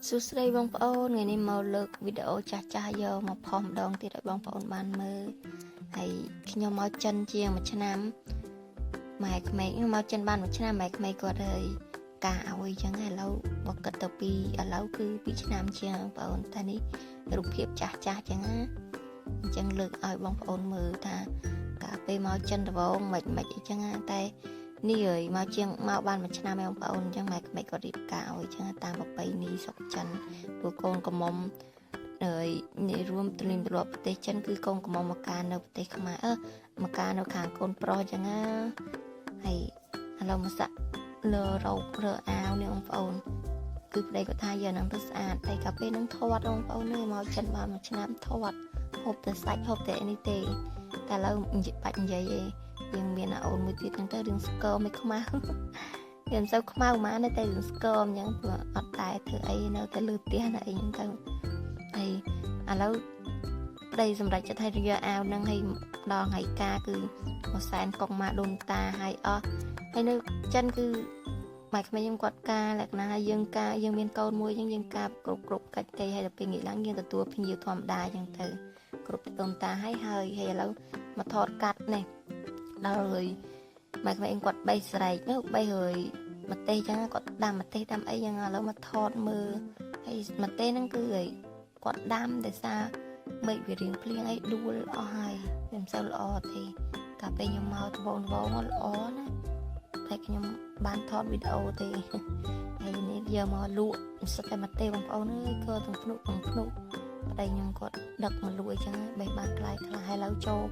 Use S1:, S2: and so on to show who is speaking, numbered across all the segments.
S1: សួស្តីបងប្អូនថ្ងៃនេះមកលើកវីដេអូចាស់យកមកផុសម្ដងទៀតឲ្យបងប្អូនបានមើលហើយខ្ញុំមកចិនជាង1ឆ្នាំម៉ែក្មេងមកចិនបាន1ឆ្នាំម៉ែក្មេងគាត់ហើយការឲ្យអញ្ចឹងឥឡូវមកគិតទៅពីឥឡូវគឺ2ឆ្នាំជាងបងប្អូនតែនេះរូបភាពចាស់អញ្ចឹងណាអញ្ចឹងលើកឲ្យបងប្អូនមើលថាកាលពេលមកចិនដំបងមិនអញ្ចឹងណាតែនេះហើយមកជាងមកបាន1ឆ្នាំហើយបងប្អូនអញ្ចឹងម៉ែក្មេងគាត់រៀបការឲ្យអញ្ចឹងតាមប្រពៃណីស្រុកចិនព្រោះកូនកំមុំហើយនេះរួមទលាប់ប្រទេសចិនគឺកូនកំមុំមកការនៅប្រទេសខ្មែរមកការនៅខាងកូនប្រុសអញ្ចឹងណាហើយឥឡូវមកសាក់លើរោគរើអាវនេះបងប្អូនគឺប្តីគាត់ថាយកនឹងទៅស្អាតតែកាលពេលនឹងធាត់បងប្អូននេះមកចិនបាន1ឆ្នាំធាត់ហូបតែសាច់ហូបតែនេះទេតែឥឡូវបាច់និយាយឯងយើងមានអូនមួយទៀតហ្នឹងទៅរឿងស្គមមិនខ្មៅវាមិនសូវខ្មៅហ្មងតែរឿងស្គមអញ្ចឹងព្រោះអត់តែធ្វើអីនៅតែលើផ្ទះណាអីហ្នឹងទៅហើយឥឡូវប្តីសម្រាប់ចិត្តឲ្យយកអាវហ្នឹងឲ្យដល់ថ្ងៃការគឺមួយសែនកុងម៉ាដូនតាឲ្យអស់ហើយនៅចិនគឺម៉ែក្មេងខ្ញុំគាត់ការលក្ខណៈយើងមានកូនមួយអញ្ចឹងយើងការគ្រប់កាច់ទេហើយដល់ពេលងាកឡើងយើងទទួលភ្ញៀវធម្មតាអញ្ចឹងទៅគ្រប់ដូនតាហើយឥឡូវមកថតកាត់នេះដល់ហើយម៉ែក្មេងគាត់បីស្រែកនោះបីហើយម្ទេសអញ្ចឹងគាត់ដាំម្ទេសដាំអីយ៉ាងឥឡូវមកថតមើលហើយម្ទេសហ្នឹងគឺគាត់ដាំដោយសារមេឃវារៀងភ្លៀងអីដួលអស់ហើយវាមិនសូវល្អទេកាលពេលខ្ញុំមកត្បូងល្អណាតែខ្ញុំបានថតវីដេអូទេហើយនេះយកមកលក់សិតតែម្ទេសបងប្អូនអើយក៏ទាំងភ្នុកប្តីខ្ញុំគាត់ដឹកមកលក់អញ្ចឹងបេះបានខ្លាយហើយឥឡូវចូល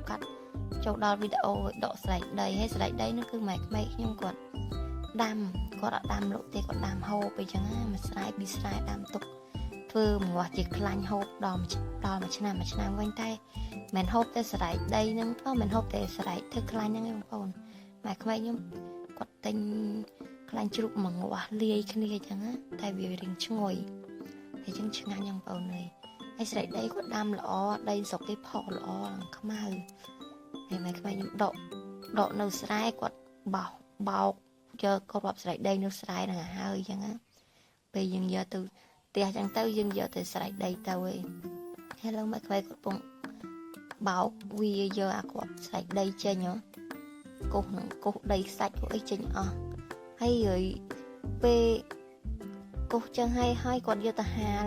S1: ដល់វីដេអូដកស្រែកដីហើយស្រែកដីនោះគឺម៉ែក្មេងខ្ញុំគាត់ដាំគាត់អត់ដាំលក់ទេគាត់ដាំហូបអីចឹងណាមួយស្រែពីរស្រែដាំទុកធ្វើងាស់ជាខ្លាញ់ហូបដល់មួយឆ្នាំវិញតែមិនហូបតែស្រែកដីហ្នឹងមិនហូបតែស្រែកធ្វើខ្លាញ់ហ្នឹងឯងបងប្អូនម៉ែក្មេងខ្ញុំគាត់ទិញខ្លាញ់ជ្រូកមួយងាស់លាយគ្នាអញ្ចឹងណាតែវារៀងឈ្ងុយហើយចឹងឆ្ងាញ់បងប្អូនហើយស្រែកដីគាត់ដាំល្អដីស្រុកគេផកល្អខ្មៅហើយម៉ែក្មេងខ្ញុំដកនៅស្រែគាត់បោកយកគ្រាប់ស្រែកដីនៅស្រែហ្នឹងហើយអញ្ចឹងណាពេលយើងយកទៅផ្ទះអញ្ចឹងទៅយើងយកទៅស្រែកដីទៅហើយឥឡូវម៉ែក្មេងគាត់ពងបោកវាយកអាគ្រាប់ស្រែកដីចេញកុសដីខ្សាច់អីចេញអស់ហើយពេលកុសចឹងហើយគាត់យកទៅហាល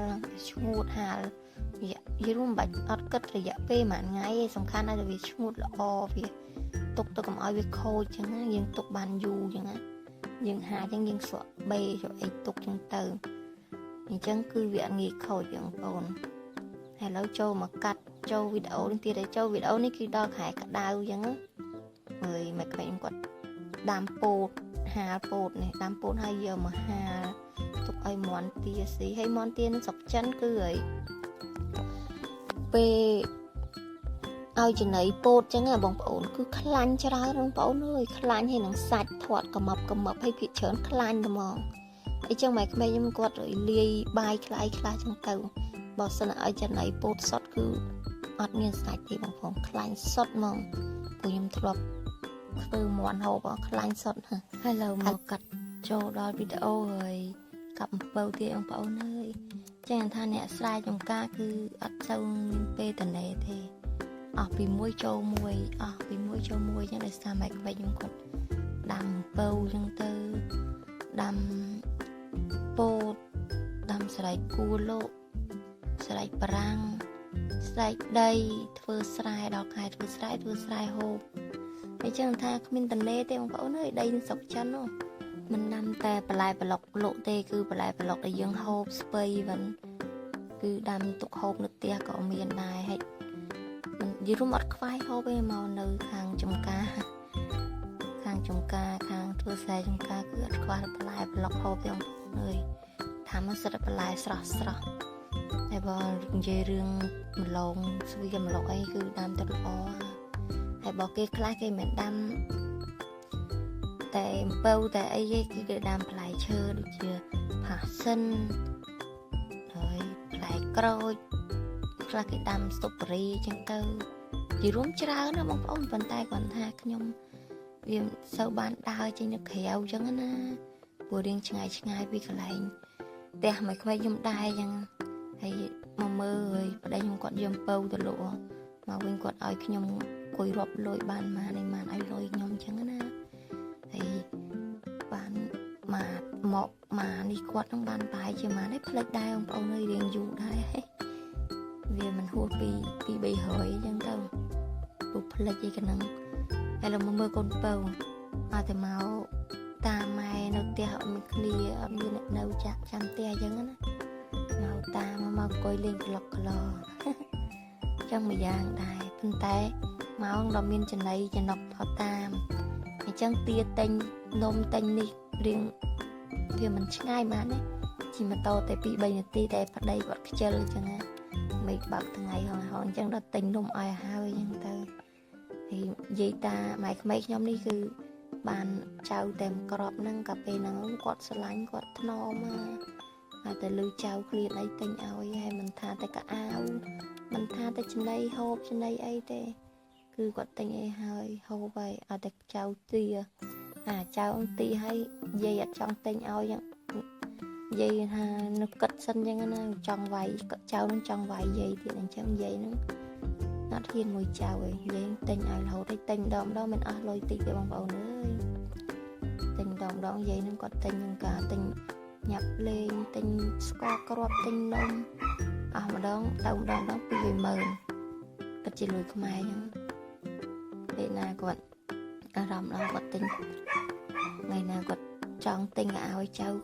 S1: ឈ្ងួតហាលយល់មិនបាច់អត់គិតរយៈពេលមួយថ្ងៃឯងសំខាន់តែវាឈ្ងួតល្អវាទុកទៅកុំឲ្យវាខូចចឹងណាយើងទុកបានយូរចឹងណាយើងហាចឹងយើងស្រក់បេអីទុកចឹងទៅអញ្ចឹងគឺវាអត់ងាយខូចបងប្អូនហើយឥឡូវចូលមកកាត់ចូលវីដេអូនេះទៀតហើយចូលវីដេអូនេះគឺដល់ខែក្តៅចឹងណាហើយម៉ែក្មេងគាត់ដាំពោតហាលពោតនេះដាំពោតហើយយកមកហាលទុកឲ្យមាន់ទាស៊ីហើយមាន់ទានឹងស្រុកចិនគឺហើយពេលឲ្យចំណីពោតចឹងបងប្អូនគឺខ្លាញ់ច្រើនបងប្អូនអើយខ្លាញ់ហើយនឹងសាច់ធាត់កំមប់ហើយភាគច្រើនខ្លាញ់ហ្មងអញ្ចឹងម៉ែក្មេងខ្ញុំគាត់លាយបាយខ្លះចឹងទៅបើសិនឲ្យចំណីពោតសុតគឺអត់មានសាច់ទេបងប្អូនខ្លាញ់សុតហ្មងព្រោះខ្ញុំធ្លាប់ធ្វើមាន់ហូបខ្លាញ់សុតហើយឥឡូវមកកាត់ចូលដល់វីដេអូហើយកាប់អំពៅទៀតបងប្អូនអើយចឹងថាអ្នកស្រែចម្ការគឺអត់សូវមានពេលតនេទេអស់ពីមួយចូលមួយចឹងដោយសារម៉ែក្មេងខ្ញុំគាត់ដាំអំពៅចឹងទៅដាំពោតដាំស្រែកគួរលោកស្រែកប្រាំងស្រែកដីធ្វើស្រែដល់ខែធ្វើស្រែហូបអញ្ចឹងថាគ្មានតនេទេបងប្អូនអើយដីស្រុកចិននោះមិនដាំតែបន្លែប្លុកលក់ទេគឺបន្លែប្លុកដែលយើងហូបស្ពៃវិញគឺដាំទុកហូបនៅផ្ទះក៏មានដែរហើយនិយាយរួមអត់ខ្វាយហូបទេមកនៅខាងចំការខាងធ្វើស្រែចំការគឺអត់ខ្វះបន្លែប្លុកហូបទេបងប្អូនអើយថាមកសិតបន្លែស្រស់តែបើនិយាយរឿងម្លងស្វីម្លងអីគឺដាំទៅល្អហើយបើគេខ្លះគេមិនដាំតែអំពៅតែអីគឺគេដាំផ្លែឈើដូចជាផាសិនហើយផ្លែក្រូចខ្លះគេដាំស្ទូប៊េរីចឹងទៅនិយាយរួមច្រើនណាបងប្អូនប៉ុន្តែគាត់ថាខ្ញុំវាសូវបានដើរចេញនៅក្រៅចឹងណាព្រោះរៀងឆ្ងាយពីកន្លែង tè mày không ai dùng đai chẳng hay mà mơ rồi ở đây nhung còn dùng bầu từ lộ mà quên còn ai khi nhung cùi rộp lôi bàn mà này mà ai lôi nhung chẳng á thì bạn mà một mà đi quạt trong bàn bài chứ mà đấy plek đai ông ông nơi điền dù đai vì mình hùa bị bị hỏi chẳng đâu bụp plek gì cái nâng hay là mà mơ con bầu mà thì máu ta mai nó tia họ mình clear ở bên đâu chạm chạm tia chẳng á màu ta mà coi lên lọc lò trong một dạng đài phân té máu ông đọc miên trên này trên đọc thọ tam thì chẳng tia tên nôm tên đi riêng thì mình ngay mà đấy chỉ mà to tại bị bệnh ti tại phát đây gọi cái chơi chẳng á mấy bậc thằng ngày họ chẳng đọc tình nôm ai hơi chẳng tới thì vậy ta mày mấy nhóm đi cứ bàn trao tem crop nâng cà phê nâng quạt slime quạt no mà từ lưu trao clear lấy tình ao hay mình tha tay cả ao mình tha tay trên đây hộp trên đây ấy thế cứ quạt tình ấy hơi hộp vậy à tay trao tia trao tia hay dây ở trong tình ao vậy dây nó cất sân như nó trong vài trao nó trong vài dây thì làm trong dây nó thiên mùi chào rồi dây tình ai hầu đây tình đom đó mình lôi tì cái bằng bầu nữa tình đom đó dây nó còn tình cả tình nhập lên tình score crop tình nông mà đó đom đó bị về mờn cái chỉ lùi không ai nhá để nào còn rầm đó còn tình ngày nào còn trong tình áo trao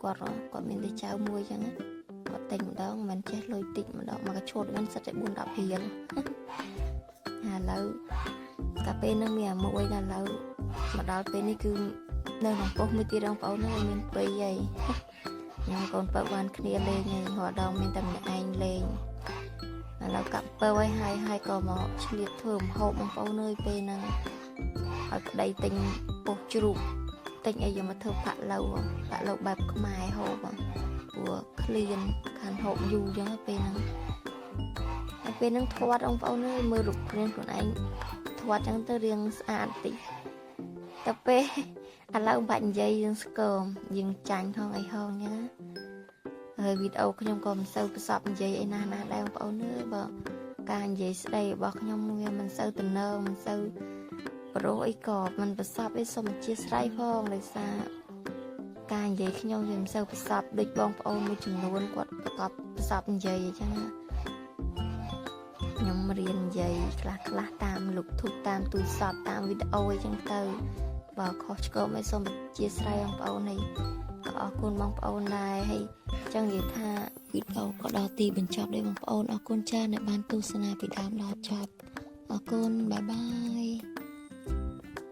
S1: còn mình đi trao mua chẳng á còn tình đó mình chết lôi tịnh mà đó mà cái chốt nó sẽ buồn đọc hiền lâu cà phê nó mìa mỗi là lâu mà đó bên này cứ nơi mà có mới tiêu đông pháo nó mình bây vậy nhưng còn vợ quan kia lên này họ đồng mình tầm anh lên là lâu cặp bơ ấy hai cò mỏ liệt thơm hộp bằng pháo nơi bên này ở đây tình bột chụp tình ấy giờ mà thơm phạ lâu bạc mài hộp của clean khăn hộp dù cho bên này bên nó thoát ông pháo nơi mưa rụt lên của anh thoát chẳng tới riêng tí tập bê lâu bạn dây dương scờm dừng chanh thôi ấy hơn nhá rồi video của nhóm còn sâu sọp dây ấy na đây ông pháo nơi bờ càng dây đây bọc nhóm mình sâu từ nơ mình sâu pro ấy cọp mình phải sọp ấy xong mình chia sẻ phong để xa càng dây khi nhau dừng sâu sọp địch bong pháo mới chừng luôn quật cọp sọp dây chứ nhóm riêng dây là tam lục thuộc tam tui sọp tam video chẳng từ và có mấy số mình chia sẻ ông bảo này có con mong bảo này hay chẳng gì tha video có đo tì bình chọc để mong bảo con cha này ban tu sana bị đám lo chọc con bye bye